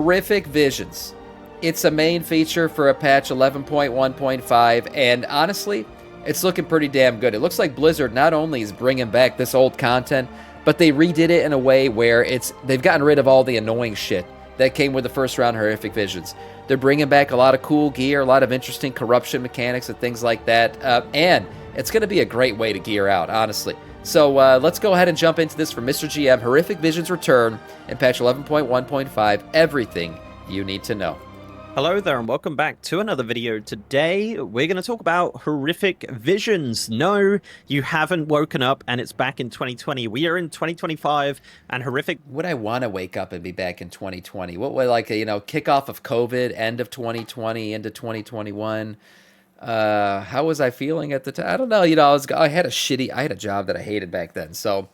Horrific Visions. It's a main feature for a patch 11.1.5, and honestly, it's looking pretty damn good. It looks like Blizzard not only is bringing back this old content, but they redid it in a way where they've gotten rid of all the annoying shit that came with the first round Horrific Visions. They're bringing back a lot of cool gear, a lot of interesting corruption mechanics and things like that, and it's going to be a great way to gear out, honestly. So let's go ahead and jump into this for Mr. GM. Horrific Visions return in patch 11.1.5. Everything you need to know. Hello there and welcome back to another video. Today we're going to talk about Horrific Visions. No, you haven't woken up and it's back in 2020. We are in 2025 and Horrific... Would I want to wake up and be back in 2020? What would, like, kickoff of COVID, end of 2020, into 2021? How was I feeling at the time? I don't know. I had a job that I hated back then. So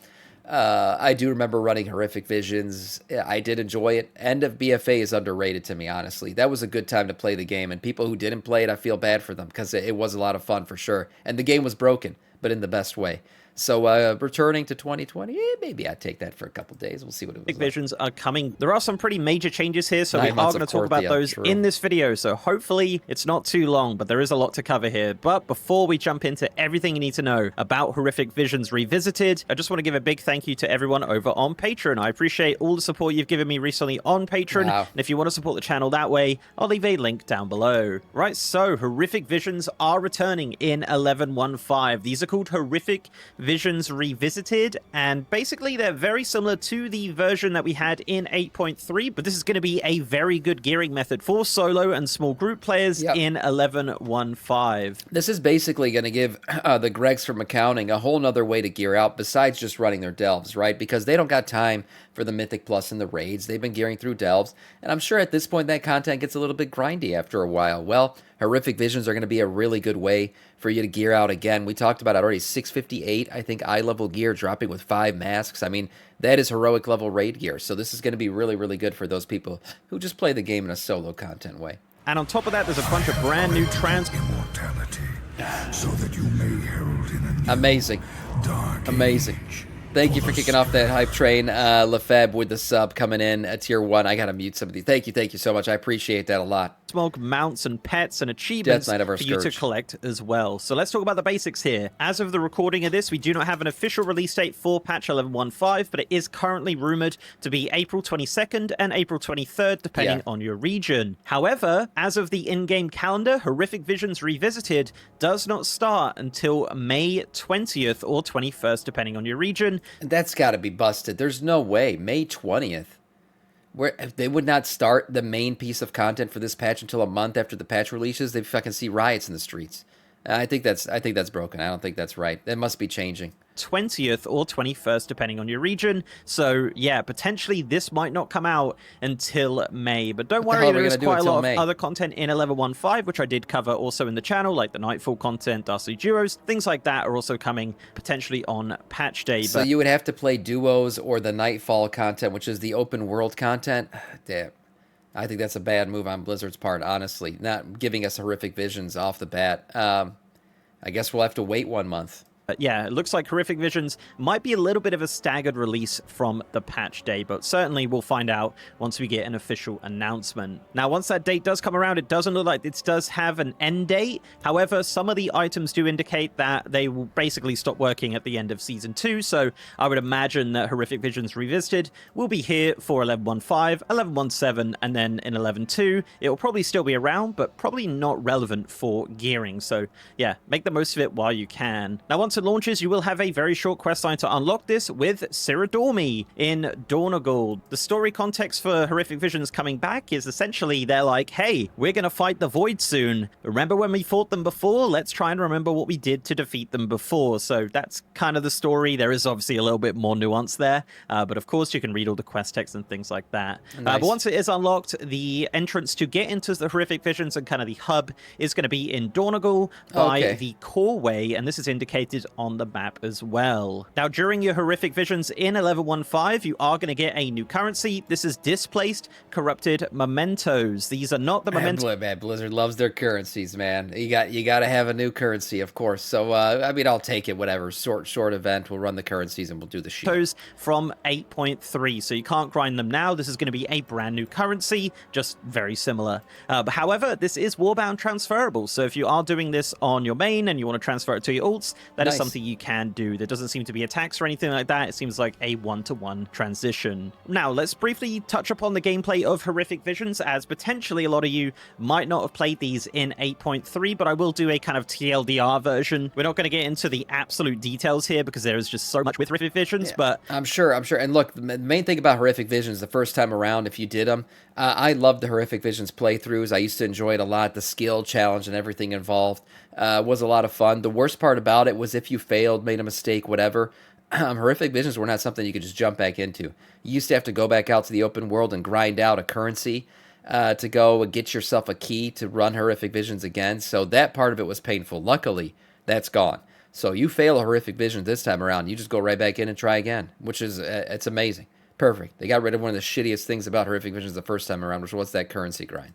I do remember running Horrific Visions. I did enjoy it. End of BFA is underrated to me, honestly. That was a good time to play the game. And people who didn't play it, I feel bad for them because it was a lot of fun for sure. And the game was broken, but in the best way. So returning to 2020, maybe I'd take that for a couple days. We'll see what it was. Horrific Visions are coming. There are some pretty major changes here, so we are going to talk about those in this video. So hopefully it's not too long, but there is a lot to cover here. But before we jump into everything you need to know about Horrific Visions Revisited, I just want to give a big thank you to everyone over on Patreon. I appreciate all the support you've given me recently on Patreon. Wow. And if you want to support the channel that way, I'll leave a link down below. Right, so Horrific Visions are returning in 11.1.5. These are called Horrific Visions Revisited, and basically they're very similar to the version that we had in 8.3, but this is going to be a very good gearing method for solo and small group players in 11.1.5. This is basically going to give the Gregs from accounting a whole nother way to gear out besides just running their delves, right? Because they don't got time for the Mythic Plus and the raids. They've been gearing through delves, and I'm sure at this point that content gets a little bit grindy after a while. Well, Horrific Visions are going to be a really good way for you to gear out again. We talked about it already, 658, I think, eye-level gear dropping with 5 masks. I mean, that is heroic level raid gear, so this is going to be really, really good for those people who just play the game in a solo content way. And on top of that, there's a bunch of brand new immortality, so that you may herald in a new amazing. Amazing. Age. Thank you for kicking off that hype train, Lefeb, with the sub coming in at tier 1. I gotta mute some of these. Thank you so much. I appreciate that a lot. Smoke mounts and pets and achievements for you to collect as well. So let's talk about the basics here. As of the recording of this, we do not have an official release date for patch 11.1.5, but it is currently rumored to be April 22nd and April 23rd, depending on your region. However, as of the in-game calendar, Horrific Visions Revisited does not start until May 20th or 21st, depending on your region. That's got to be busted. There's no way. May 20th. Where they would not start the main piece of content for this patch until a month after the patch releases. They fucking see riots in the streets. I think that's broken. I don't think that's right. That must be changing. 20th or 21st, depending on your region. So yeah, potentially this might not come out until May, but don't worry, there is quite a lot of other content in 11.1.5, which I did cover also in the channel, like the Nightfall content, Dastardly Duos, things like that are also coming potentially on patch day. So you would have to play Duos or the Nightfall content, which is the open world content. Damn. I think that's a bad move on Blizzard's part, honestly, not giving us Horrific Visions off the bat. I guess we'll have to wait 1 month. But yeah, it looks like Horrific Visions might be a little bit of a staggered release from the patch day, but certainly we'll find out once we get an official announcement. Now, once that date does come around, it doesn't look like it does have an end date. However, some of the items do indicate that they will basically stop working at the end of Season 2, so I would imagine that Horrific Visions Revisited will be here for 11.1.5, 11.1.7, and then in 11.2. It will probably still be around, but probably not relevant for gearing, so yeah, make the most of it while you can. Now, once it launches, you will have a very short questline to unlock this with Cyrodiil in Dornogold. The story context for Horrific Visions coming back is essentially they're like, hey, we're going to fight the Void soon. Remember when we fought them before? Let's try and remember what we did to defeat them before. So that's kind of the story. There is obviously a little bit more nuance there, but of course you can read all the quest text and things like that. Nice. But once it is unlocked, the entrance to get into the Horrific Visions and kind of the hub is going to be in Dornogold by the Core Way, and this is indicated on the map as well. Now, during your horrific visions in 11.1.5, you are going to get a new currency. This is displaced corrupted mementos. These are not the mementos. Man, Blizzard loves their currencies, man. You got to have a new currency, of course. So I mean, I'll take it. Whatever short event, we'll run the currencies and we'll do the shit. From 8.3, so you can't grind them now. This is going to be a brand new currency, just very similar. But however, this is Warbound transferable. So if you are doing this on your main and you want to transfer it to your ults, that is something you can do. There doesn't seem to be a tax or anything like that. It seems like a one-to-one transition. Now, let's briefly touch upon the gameplay of Horrific Visions, as potentially a lot of you might not have played these in 8.3, but I will do a kind of TLDR version. We're not going to get into the absolute details here because there is just so much with Horrific Visions, but I'm sure. And look, the main thing about Horrific Visions the first time around, if you did them, I loved the Horrific Visions playthroughs. I used to enjoy it a lot. The skill challenge and everything involved was a lot of fun. The worst part about it was if you failed, made a mistake, whatever, Horrific Visions were not something you could just jump back into. You used to have to go back out to the open world and grind out a currency to go and get yourself a key to run Horrific Visions again. So that part of it was painful. Luckily, that's gone. So you fail a Horrific Vision this time around, you just go right back in and try again, which is, it's amazing. Perfect. They got rid of one of the shittiest things about Horrific Visions the first time around, which was that currency grind.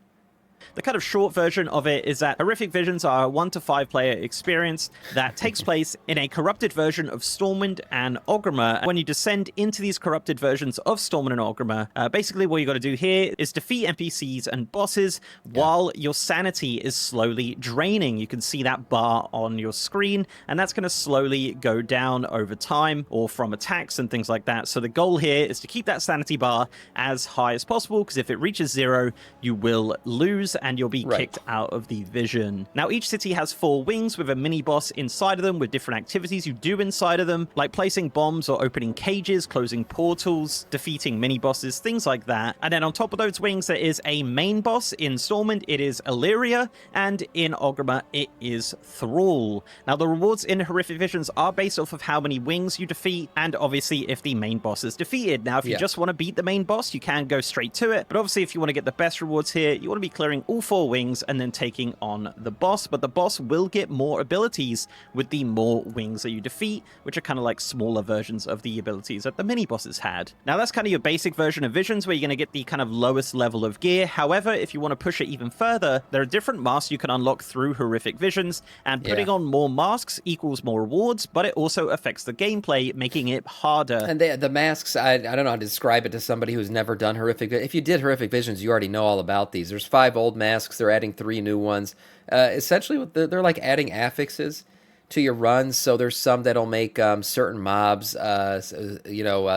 The kind of short version of it is that Horrific Visions are a 1 to 5 player experience that takes place in a corrupted version of Stormwind and Orgrimmar. When you descend into these corrupted versions of Stormwind and Orgrimmar, basically what you got to do here is defeat NPCs and bosses while your sanity is slowly draining. You can see that bar on your screen, and that's going to slowly go down over time or from attacks and things like that. So the goal here is to keep that sanity bar as high as possible, because if it reaches 0, you will lose and you'll be kicked out of the vision. Now, each city has 4 wings with a mini-boss inside of them with different activities you do inside of them, like placing bombs or opening cages, closing portals, defeating mini-bosses, things like that. And then on top of those wings, there is a main boss. In Stormwind, it is Illyria, and in Orgrimmar, it is Thrall. Now, the rewards in Horrific Visions are based off of how many wings you defeat, and obviously if the main boss is defeated. Now, if you just want to beat the main boss, you can go straight to it, but obviously if you want to get the best rewards here, you want to be clearing all 4 wings and then taking on the boss. But the boss will get more abilities with the more wings that you defeat, which are kind of like smaller versions of the abilities that the mini bosses had. Now, that's kind of your basic version of Visions, where you're going to get the kind of lowest level of gear. However, if you want to push it even further, there are different masks you can unlock through Horrific Visions, and putting on more masks equals more rewards, but it also affects the gameplay, making it harder. And the masks, I don't know how to describe it to somebody who's never done Horrific. If you did Horrific Visions, you already know all about these. There's 5 old masks. They're adding 3 new ones. Essentially, they're like adding affixes to your runs. So there's some that'll make certain mobs,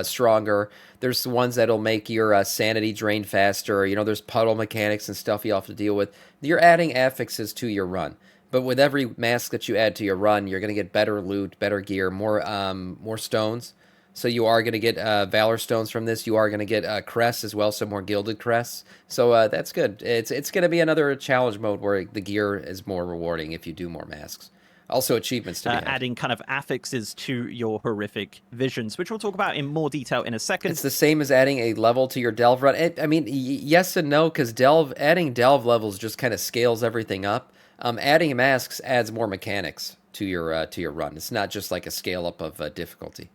stronger. There's ones that'll make your sanity drain faster. You know, there's puddle mechanics and stuff you have to deal with. You're adding affixes to your run. But with every mask that you add to your run, you're going to get better loot, better gear, more stones. So you are going to get Valor Stones from this. You are going to get crests as well, some more gilded crests. So that's good. It's going to be another challenge mode where the gear is more rewarding if you do more masks. Also achievements to be had. Adding kind of affixes to your Horrific Visions, which we'll talk about in more detail in a second. It's the same as adding a level to your Delve run. I mean, yes and no, because adding Delve levels just kind of scales everything up. Adding masks adds more mechanics to your run. It's not just like a scale up of difficulty.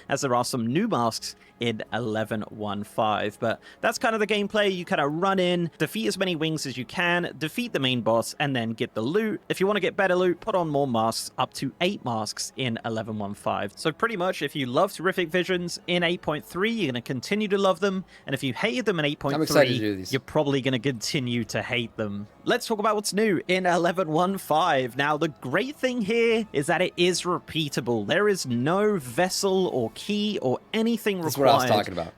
As there are some new masks in 11.1.5. But that's kind of the gameplay. You kind of run in, defeat as many wings as you can, defeat the main boss, and then get the loot. If you want to get better loot, put on more masks, up to 8 masks in 11.1.5. So pretty much, if you loved Horrific Visions in 8.3, you're going to continue to love them. And if you hated them in 8.3, you're probably going to continue to hate them. Let's talk about what's new in 11.1.5. Now, the great thing here is that it is repeatable. There is no vessel or key or anything required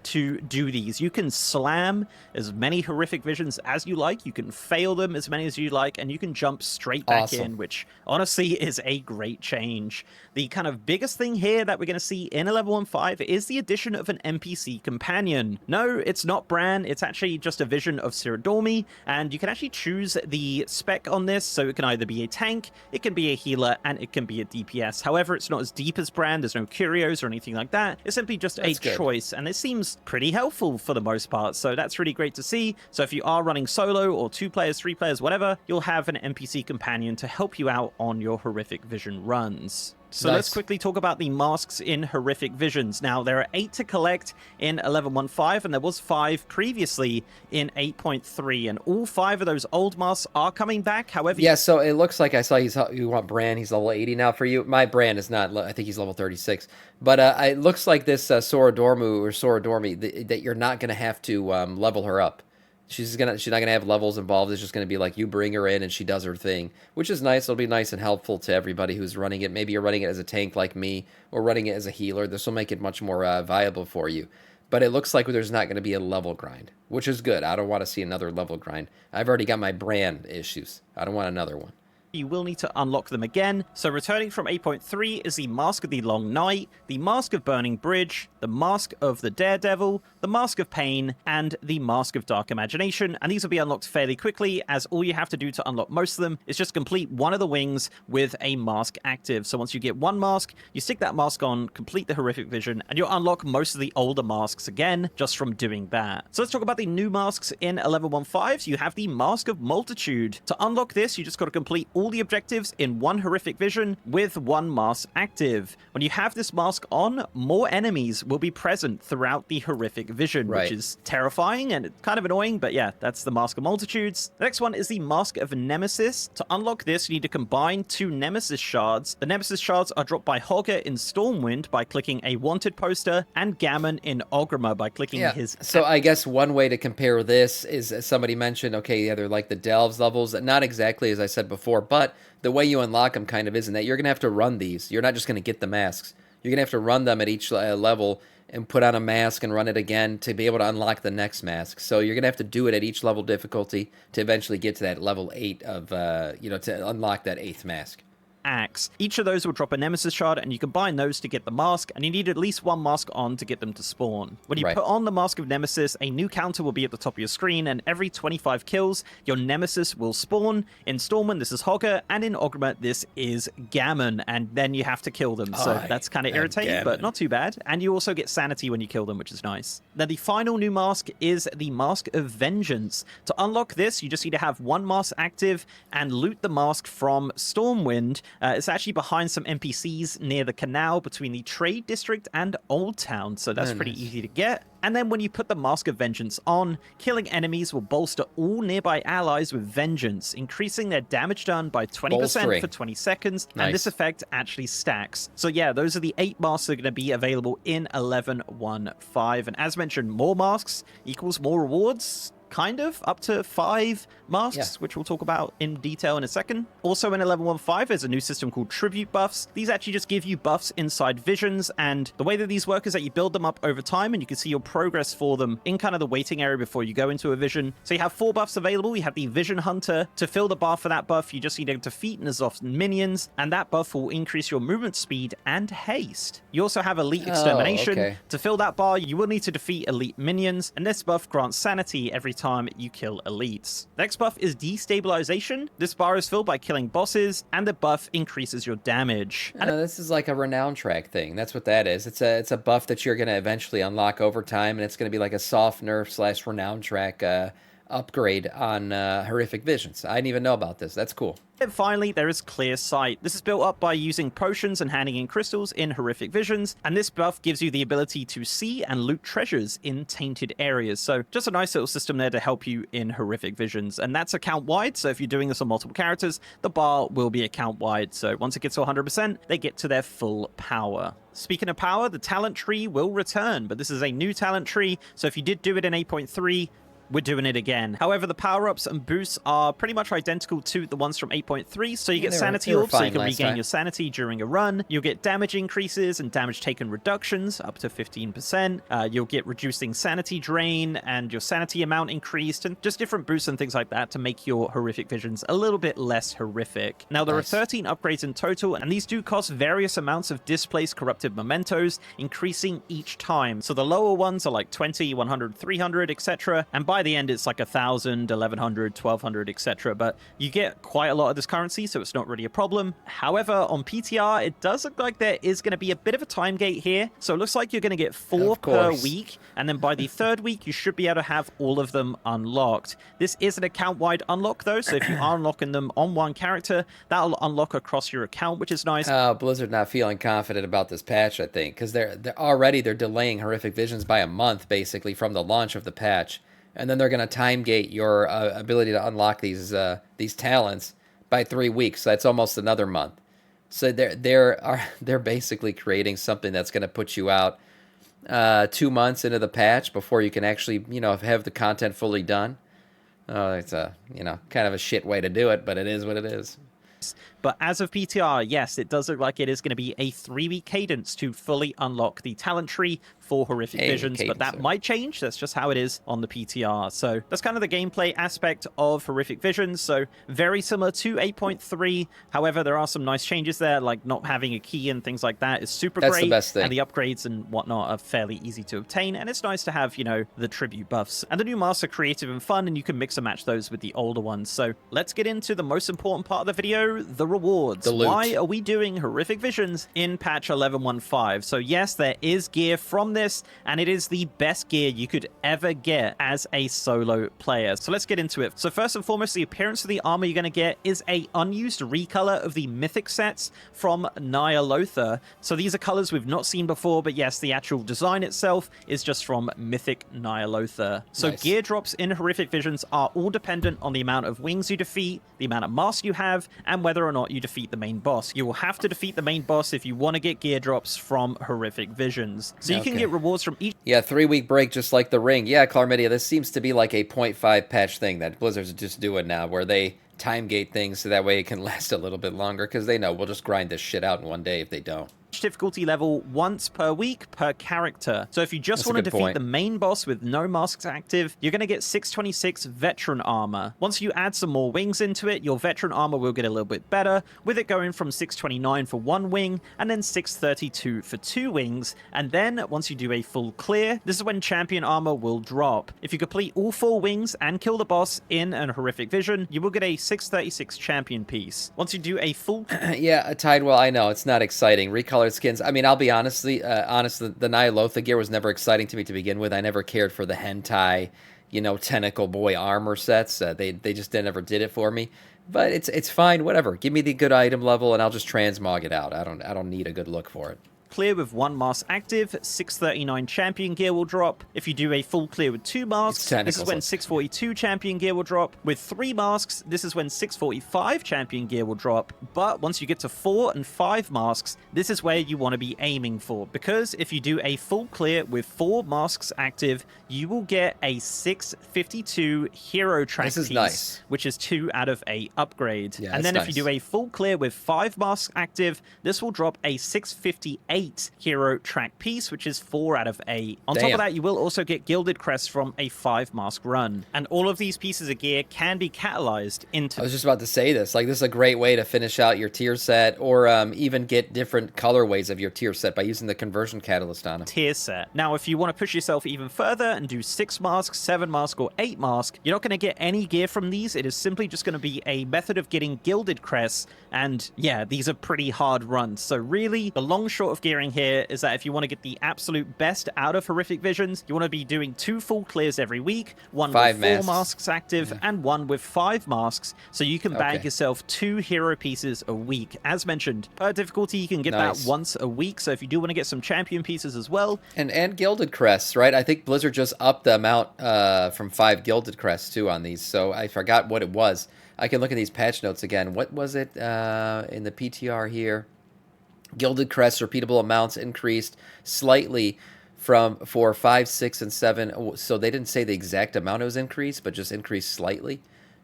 to do these. You can slam as many Horrific Visions as you like. You can fail them as many as you like, and you can jump straight back in, which honestly is a great change. The kind of biggest thing here that we're going to see in 11.1.5 is the addition of an NPC companion. No, it's not Bran. It's actually just a vision of Siradormi, and you can actually choose the spec on this, so it can either be a tank, it can be a healer, and it can be a DPS. However, it's not as deep as Bran. There's no curios or anything like that. It's simply just a choice, and it seems pretty helpful for the most part, so that's really great to see. So if you are running solo or 2 players, 3 players, whatever, you'll have an NPC companion to help you out on your Horrific Vision runs. So Nice. let's quickly talk about the masks in Horrific Visions. Now, there are 8 to collect in 11.1.5, and there was 5 previously in 8.3, and all 5 of those old masks are coming back. However, Yeah, so it looks like I saw you want Bran. He's level 80 now for you. My Bran is not. I think he's level 36. But it looks like this Sora Dormu or Sora Dormi that you're not going to have to level her up. She's not gonna have levels involved. It's just gonna be like you bring her in and she does her thing, which is nice. It'll be nice and helpful to everybody who's running it. Maybe you're running it as a tank like me, or running it as a healer. This will make it much more viable for you. But it looks like there's not going to be a level grind, which is good. I don't want to see another level grind. I've already got my brand issues. I don't want another one. you will need to unlock them again. So returning from 8.3 is the Mask of the Long Night, the Mask of Burning Bridge, the Mask of the Daredevil, the Mask of Pain, and the Mask of Dark Imagination. And these will be unlocked fairly quickly, as all you have to do to unlock most of them is just complete one of the wings with a mask active. So once you get one mask, you stick that mask on, complete the Horrific Vision, and you'll unlock most of the older masks again just from doing that. So let's talk about the new masks in 11.1.5. So you have the Mask of Multitude. To unlock this, you just got to complete all the objectives in one Horrific Vision with one mask active. When you have this mask on, more enemies will be present throughout the Horrific Vision, which is terrifying and kind of annoying, but yeah, that's the Mask of Multitudes. The next one is the Mask of Nemesis. To unlock this, you need to combine two Nemesis shards. The Nemesis shards are dropped by Hogger in Stormwind by clicking a wanted poster, and Gammon in Ogrima by clicking his... So I guess one way to compare this is, as somebody mentioned, okay, yeah, they're like the Delves levels. Not exactly as I said before, but the way you unlock them kind of isn't that you're going to have to run these. You're not just going to get the masks. You're going to have to run them at each level and put on a mask and run it again to be able to unlock the next mask. So you're going to have to do it at each level difficulty to eventually get to that level 8 of, to unlock that 8th mask. Axe. Each of those will drop a Nemesis shard, and you combine those to get the mask, and you need at least one mask on to get them to spawn. When you put on the Mask of Nemesis, a new counter will be at the top of your screen, and every 25 kills, your Nemesis will spawn. In Stormwind, this is Hogger, and in Ogrima, this is Gammon, and then you have to kill them. So that's kind of irritating, but not too bad. And you also get sanity when you kill them, which is nice. Now, the final new mask is the Mask of Vengeance. To unlock this, you just need to have one mask active and loot the mask from Stormwind. It's actually behind some NPCs near the canal between the Trade District and Old Town, so that's pretty easy to get. And then when you put the Mask of Vengeance on, killing enemies will bolster all nearby allies with Vengeance, increasing their damage done by 20% for 20 seconds, and this effect actually stacks. So yeah, those are the 8 masks that are going to be available in 11.1.5, and as mentioned, more masks equals more rewards. Kind of, up to 5 masks, which we'll talk about in detail in a second. Also in 11.1.5, there's a new system called Tribute Buffs. These actually just give you buffs inside visions, and the way that these work is that you build them up over time, and you can see your progress for them in kind of the waiting area before you go into a vision. So you have 4 buffs available. You have the Vision Hunter. To fill the bar for that buff, you just need to defeat N'Zoth's minions, and that buff will increase your movement speed and haste. You also have Elite Extermination. To fill that bar, you will need to defeat elite minions, and this buff grants sanity every time you kill elites. Next buff is Destabilization. This bar is filled by killing bosses, and the buff increases your damage. This is like a renown track thing. That's what that is. It's a buff that you're going to eventually unlock over time, and it's going to be like a soft nerf / renown track upgrade on Horrific Visions. I didn't even know about this. That's cool. And finally, there is Clear Sight. This is built up by using potions and handing in crystals in Horrific Visions, and this buff gives you the ability to see and loot treasures in tainted areas. So just a nice little system there to help you in Horrific Visions, and that's account-wide, so if you're doing this on multiple characters, the bar will be account-wide, so once it gets to 100%, they get to their full power. Speaking of power, the talent tree will return, but this is a new talent tree, so if you did do it in 8.3, we're doing it again. However, the power-ups and boosts are pretty much identical to the ones from 8.3, so you get sanity orbs, so you can regain your sanity during a run. You'll get damage increases and damage taken reductions up to 15%. You'll get reducing sanity drain and your sanity amount increased, and just different boosts and things like that to make your Horrific Visions a little bit less horrific. Now, there are 13 upgrades in total, and these do cost various amounts of displaced corrupted mementos, increasing each time. So the lower ones are like 20, 100, 300, etc. And by the end, it's like 1,000, 1,100, 1,200, etc. But you get quite a lot of this currency, so it's not really a problem. However, on PTR, it does look like there is going to be a bit of a time gate here. So it looks like you're going to get 4 per week. And then by the 3rd week, you should be able to have all of them unlocked. This is an account-wide unlock, though. So if you are unlocking them on one character, that'll unlock across your account, which is nice. Blizzard not feeling confident about this patch, I think, because they're already delaying Horrific Visions by a month, basically, from the launch of the patch. And then they're going to time gate your ability to unlock these talents by 3 weeks. So that's almost another month. So they're basically creating something that's going to put you out 2 months into the patch before you can actually, have the content fully done. It's a, kind of a shit way to do it, but it is what it is. But as of PTR, yes, it does look like it is going to be a 3-week cadence to fully unlock the talent tree for Horrific Visions, but that might change. That's just how it is on the PTR. So that's kind of the gameplay aspect of Horrific Visions. So very similar to 8.3. However, there are some nice changes there, like not having a key and things like that is super great. That's the best thing. And the upgrades and whatnot are fairly easy to obtain. And it's nice to have, the tribute buffs. And the new masks are creative and fun, and you can mix and match those with the older ones. So let's get into the most important part of the video, the rewards. Why are we doing Horrific Visions in patch 11.15? So yes, there is gear from this, and it is the best gear you could ever get as a solo player. So let's get into it. So first and foremost, the appearance of the armor you're going to get is a unused recolor of the mythic sets from Nyalotha. So these are colors we've not seen before, but yes, the actual design itself is just from mythic Nyalotha. So nice. Gear drops in Horrific Visions are all dependent on the amount of wings you defeat, the amount of masks you have, and whether or not you defeat the main boss. You will have to defeat the main boss if you want to get gear drops from Horrific Visions. So you can get rewards from each... Yeah, 3-week break just like the ring. Yeah, Clarmedia, this seems to be like a 0.5 patch thing that Blizzard's just doing now, where they time gate things so that way it can last a little bit longer, because they know we'll just grind this shit out in one day if they don't. Difficulty level once per week per character. So if you just want to defeat the main boss with no masks active, you're going to get 626 veteran armor. Once you add some more wings into it, your veteran armor will get a little bit better, with it going from 629 for 1 wing and then 632 for 2 wings. And then once you do a full clear, this is when champion armor will drop. If you complete all 4 wings and kill the boss in an Horrific Vision, you will get a 636 champion piece. Once you do a full... Yeah, a Tidewell, I know, it's not exciting. Recolor skins. I mean, I'll be honest, the Nyalotha gear was never exciting to me to begin with. I never cared for the hentai, tentacle boy armor sets. They just never did it for me. But it's fine, whatever. Give me the good item level and I'll just transmog it out. I don't need a good look for it. Clear with 1 mask active, 639 champion gear will drop. If you do a full clear with 2 masks, this is when 642 champion gear will drop. With 3 masks, this is when 645 champion gear will drop. But once you get to 4 and 5 masks, this is where you want to be aiming for. Because if you do a full clear with 4 masks active, you will get a 652 hero track piece, nice. Which is 2 out of 8 upgrade. Yeah, and then if you do a full clear with 5 masks active, this will drop a 658 hero track piece, which is 4 out of 8. On top of that, you will also get Gilded Crests from a 5 mask run. And all of these pieces of gear can be catalyzed into... I was just about to say this. Like, this is a great way to finish out your tier set, or even get different colorways of your tier set by using the conversion catalyst on it. Tier set. Now, if you want to push yourself even further and do 6 masks, 7 masks, or 8 masks, you're not going to get any gear from these. It is simply just going to be a method of getting Gilded Crests. And yeah, these are pretty hard runs. So really, the long short of gearing here is that if you want to get the absolute best out of Horrific Visions, you want to be doing 2 full clears every week, 1 with 4 masks active, and 1 with 5 masks, so you can bag yourself 2 hero pieces a week. As mentioned, per difficulty, you can get that once a week, so if you do want to get some champion pieces as well. And Gilded Crests, right? I think Blizzard just upped the amount from 5 Gilded Crests, too, on these, so I forgot what it was. I can look at these patch notes again. What was it in the PTR here? Gilded Crests repeatable amounts increased slightly for 5, 6, and 7. So they didn't say the exact amount it was increased, but just increased slightly.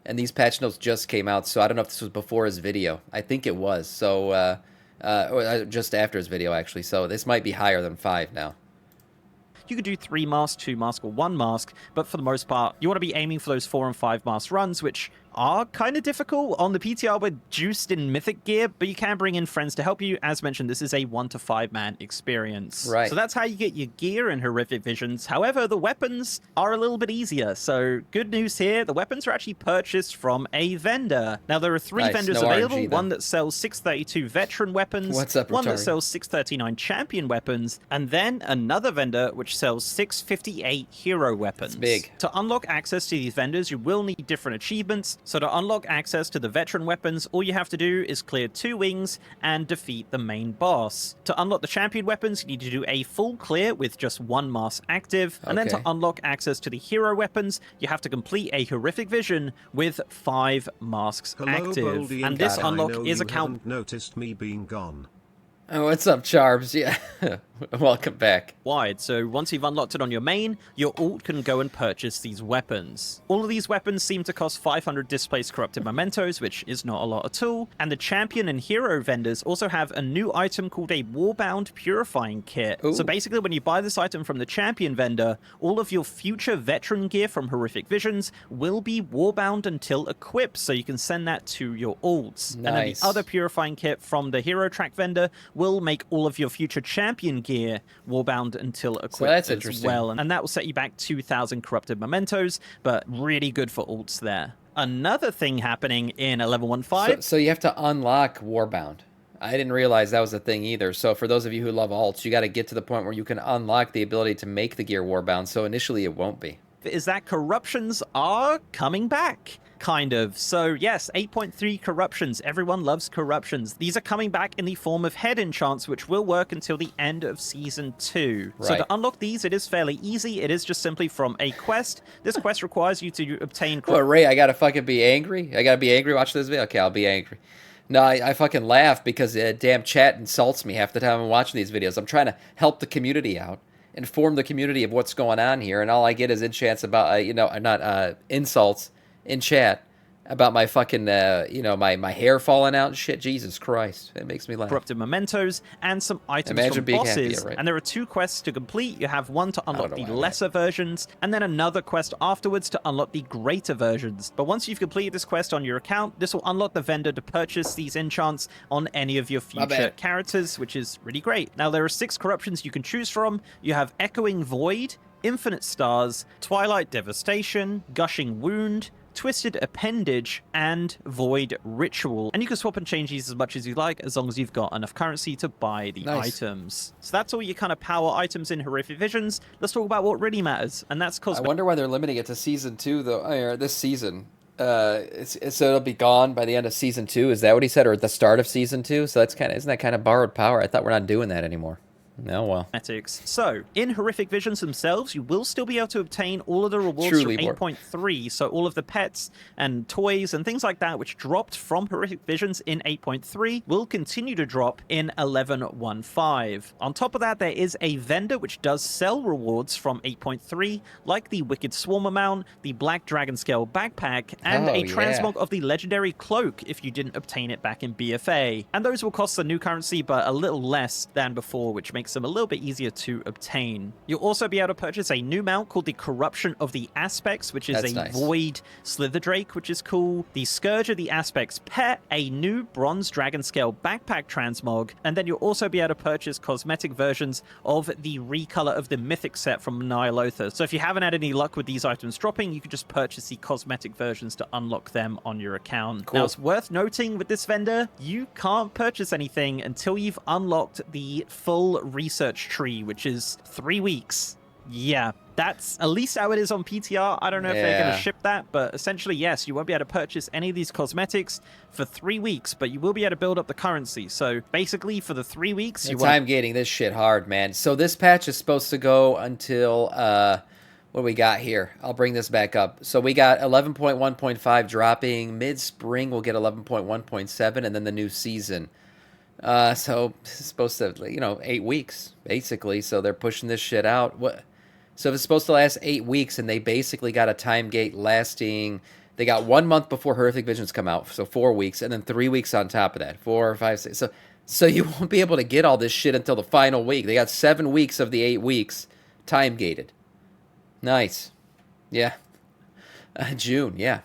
And these patch notes just came out, so I don't know if this was before his video. I think it was. So or just after his video, actually. So this might be higher than 5 now. You could do 3 masks, 2 masks, or 1 mask, but for the most part, you want to be aiming for those 4 and 5 mask runs, which are kind of difficult. On the PTR, we're juiced in mythic gear, but you can bring in friends to help you. As mentioned, this is a 1 to 5 man experience. Right. So that's how you get your gear in Horrific Visions. However, the weapons are a little bit easier. So good news here, the weapons are actually purchased from a vendor. Now, there are 3 Nice. vendors No available. RNG, one though. that sells 632 veteran weapons, What's up, one that retarded? sells 639 champion weapons, and then another vendor which sells 658 hero weapons. That's big. To unlock access to these vendors, you will need different achievements. So to unlock access to the veteran weapons, all you have to do is clear 2 wings and defeat the main boss. To unlock the champion weapons, you need to do a full clear with just 1 mask active. And then to Okay. unlock access to the hero weapons, you have to complete a horrific vision with 5 masks Hello, active. Boldy And this Cat. I unlock know is you account haven't noticed me being gone. Oh, what's up, Charbs? Yeah. Welcome back. wide. So once you've unlocked it on your main, your alt can go and purchase these weapons. All of these weapons seem to cost 500 displaced corrupted mementos, which is not a lot at all. And the champion and hero vendors also have a new item called a Warbound Purifying Kit. Ooh. So basically, when you buy this item from the champion vendor, all of your future veteran gear from Horrific Visions will be Warbound until equipped, so you can send that to your alts. And then the Nice. other purifying kit from the hero track vendor will make all of your future champion gear warbound until equipped that's as interesting. well. And that will set you back 2,000 corrupted mementos, but really good for alts there. Another thing happening in 1115. So you have to unlock Warbound. I didn't realize that was a thing either. So for those of you who love alts, you got to get to the point where you can unlock the ability to make the gear Warbound. So initially it won't be. Is that corruptions are coming back. Kind of. So yes, 8.3 corruptions. Everyone loves corruptions. These are coming back in the form of head enchants, which will work until the end of Season 2. So Right. to unlock these, it is fairly easy. It is just simply from a quest. This quest requires you to obtain... What, Ray, I got to fucking be angry? I got to be angry watching this video? Okay, I'll be angry. No, I fucking laugh because damn chat insults me half the time I'm watching these videos. I'm trying to help the community out, inform the community of what's going on here, and all I get is enchants about, not insults in chat about my fucking, my hair falling out and shit. Jesus Christ. It makes me laugh. corrupted mementos and some items Imagine from being happy, bosses. right? And there are 2 quests to complete. You have one to unlock know the why I'm lesser versions, and then another quest afterwards to unlock the greater versions. But once you've completed this quest on your account, this will unlock the vendor to purchase these enchants on any of your future bad. characters, which is really great. Now, there are 6 corruptions you can choose from. You have Echoing Void, Infinite Stars, Twilight Devastation, Gushing Wound, Twisted Appendage, and Void Ritual. And you can swap and change these as much as you like, as long as you've got enough currency to buy the Nice. items. So that's all your kind of power items in Horrific Visions. Let's talk about what really matters, and that's I cosmetic. wonder why they're limiting it to Season 2, though, or this season. So it'll be gone by the end of Season 2? Is that what he said? Or at the start of Season 2? So isn't that kind of borrowed power? I thought we're not doing that anymore. No, well. Cosmetics. So, in Horrific Visions themselves, you will still be able to obtain all of the rewards Truly from more. 8.3. So, all of the pets and toys and things like that, which dropped from Horrific Visions in 8.3, will continue to drop in 11.15. On top of that, there is a vendor which does sell rewards from 8.3, like the Wicked Swarmer Mount, the Black Dragon Scale Backpack, and Oh, a yeah. transmog of the Legendary Cloak if you didn't obtain it back in BFA. And those will cost the new currency, but a little less than before, which makes them a little bit easier to obtain. You'll also be able to purchase a new mount called the Corruption of the Aspects, which is That's a nice. Void Slither Drake, which is cool. The Scourge of the Aspects pet, a new Bronze Dragon Scale Backpack transmog, and then you'll also be able to purchase cosmetic versions of the recolor of the Mythic set from Nyalotha. So if you haven't had any luck with these items dropping, you can just purchase the cosmetic versions to unlock them on your account. Cool. Now, it's worth noting with this vendor, you can't purchase anything until you've unlocked the full research tree, which is 3 weeks. Yeah, that's at least how it is on PTR. I don't know if they're going Yeah. to ship that, but essentially, yes, you won't be able to purchase any of these cosmetics for 3 weeks, but you will be able to build up the currency. So basically, for the 3 weeks, you won't... Time gating this shit hard, man. So this patch is supposed to go until what do we got here? I'll bring this back up. So we got 11.1.5 dropping mid-spring. We'll get 11.1.7, and then the new season. So this is supposed to, 8 weeks basically. So they're pushing this shit out. What? So if it's supposed to last 8 weeks, and they basically got a time gate lasting. They got 1 month before Horrific Visions come out, so 4 weeks, and then 3 weeks on top of that, 4, 5, 6. So you won't be able to get all this shit until the final week. They got 7 weeks of the 8 weeks time gated. Nice, yeah. June, yeah.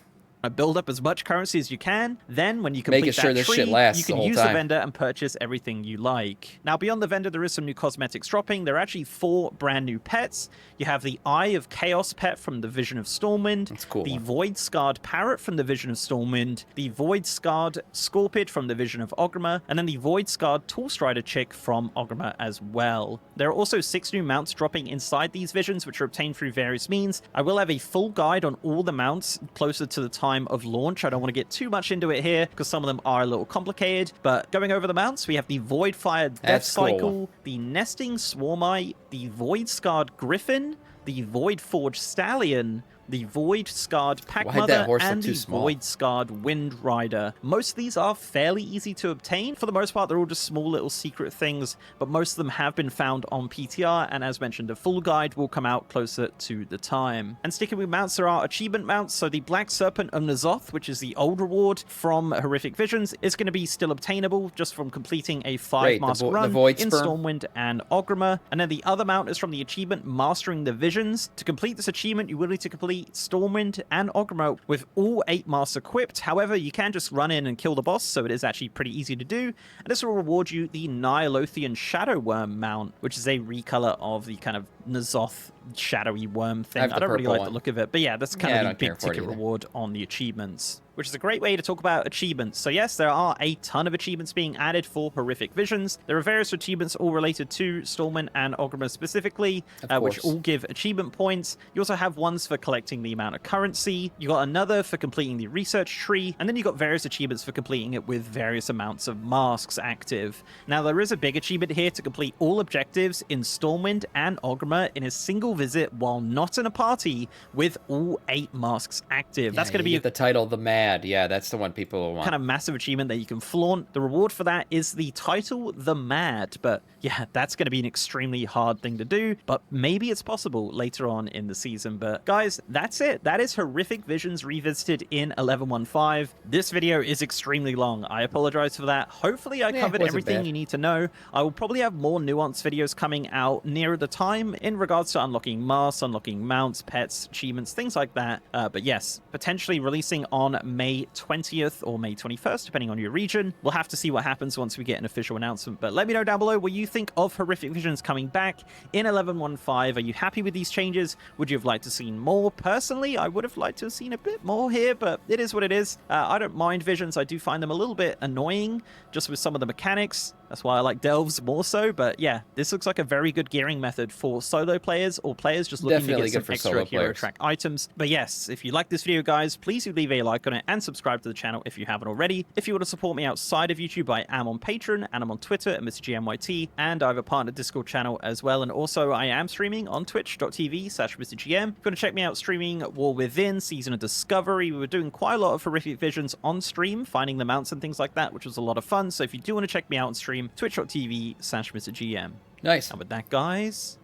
Build up as much currency as you can. Then, when you complete Making sure that this tree, shit lasts you the can whole use the time. vendor and purchase everything you like. Now, beyond the vendor, there is some new cosmetics dropping. There are actually 4 brand new pets. You have the Eye of Chaos pet from the Vision of Stormwind, That's a cool the one. Void-Scarred Parrot from the Vision of Stormwind, the Void-Scarred Scorpid from the Vision of Ogrimmar, and then the Void-Scarred Toolstrider chick from Ogrimmar as well. There are also 6 new mounts dropping inside these visions, which are obtained through various means. I will have a full guide on all the mounts closer to the time of launch. I don't want to get too much into it here because some of them are a little complicated, but going over the mounts, we have the Voidfire Death That's cool. Cycle, the Nesting Swarmite, the Void-Scarred Griffin, the Void-Forged Stallion, the Void-Scarred Why'd that Packmother, horse look and too the small? Void-Scarred Wind Rider. Most of these are fairly easy to obtain. For the most part, they're all just small little secret things, but most of them have been found on PTR, and as mentioned, a full guide will come out closer to the time. And sticking with mounts, there are achievement mounts, so the Black Serpent of N'Zoth, which is the old reward from Horrific Visions, is going to be still obtainable just from completing a 5-mask the run Void in Sperm. Stormwind and Ogrimmar. And then the other mount is from the achievement Mastering the Visions. To complete this achievement, you will need to complete Stormwind and Ogrimmar with all 8 masks equipped. However, you can just run in and kill the boss, so it is actually pretty easy to do. And this will reward you the Nihilothian Shadow Worm mount, which is a recolor of the kind of N'Zoth shadowy worm thing. have the I don't really purple like one. the look of it, but yeah, that's kind Yeah, I of the don't care big for it ticket either. reward on the achievements, which is a great way to talk about achievements. So yes, there are a ton of achievements being added for Horrific Visions. There are various achievements all related to Stormwind and Ogrimmar specifically, which course. all give achievement points. You also have ones for collecting the amount of currency. You got another for completing the research tree, and then you got various achievements for completing it with various amounts of masks active. Now, there is a big achievement here to complete all objectives in Stormwind and Ogrimmar in a single visit while not in a party with all 8 masks active. Yeah, That's going to you be get the title, The Mad. Yeah, that's the one people will want. kind of massive achievement that you can flaunt. The reward for that is the title, The Mad. But yeah, that's going to be an extremely hard thing to do, but maybe it's possible later on in the season. But guys, that's it. That is Horrific Visions Revisited in 11.1.5. This video is extremely long. I apologize for that. Hopefully I covered wasn't everything bad. you need to know. I will probably have more nuanced videos coming out nearer the time in regards to unlocking masks, unlocking mounts, pets, achievements, things like that. But yes, potentially releasing on May 20th or May 21st, depending on your region. We'll have to see what happens once we get an official announcement. But let me know down below what you think of Horrific Visions coming back in 11.1.5. Are you happy with these changes? Would you have liked to see more? Personally, I would have liked to have seen a bit more here, but it is what it is. I don't mind Visions. I do find them a little bit annoying just with some of the mechanics. That's why I like Delves more so. But yeah, this looks like a very good gearing method for solo players or players just looking Definitely to good get for some extra solo hero players. track items. But yes, if you like this video, guys, please do leave a like on it and subscribe to the channel if you haven't already. If you want to support me outside of YouTube, I am on Patreon and I'm on Twitter at MrGMYT, and I have a partner Discord channel as well. And also I am streaming on twitch.tv/MrGM. If you want to check me out streaming War Within, Season of Discovery, we were doing quite a lot of Horrific Visions on stream, finding the mounts and things like that, which was a lot of fun. So if you do want to check me out on stream, twitch.tv/MrGM. Nice. And with that, guys,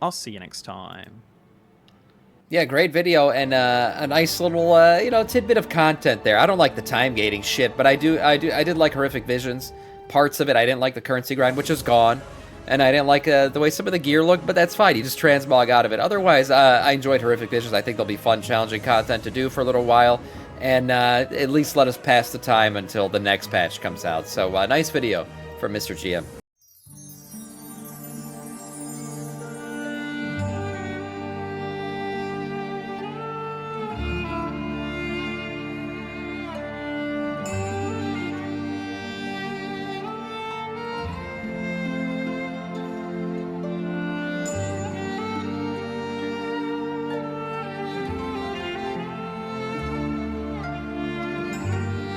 I'll see you next time. Yeah, great video and a nice little tidbit of content there. I don't like the time gating shit, but I did like Horrific Visions. Parts of it, I didn't like the currency grind, which is gone, and I didn't like the way some of the gear looked, but that's fine. You just transmog out of it. Otherwise, I enjoyed Horrific Visions. I think they'll be fun, challenging content to do for a little while, and at least let us pass the time until the next patch comes out. So nice video from Mr. GM.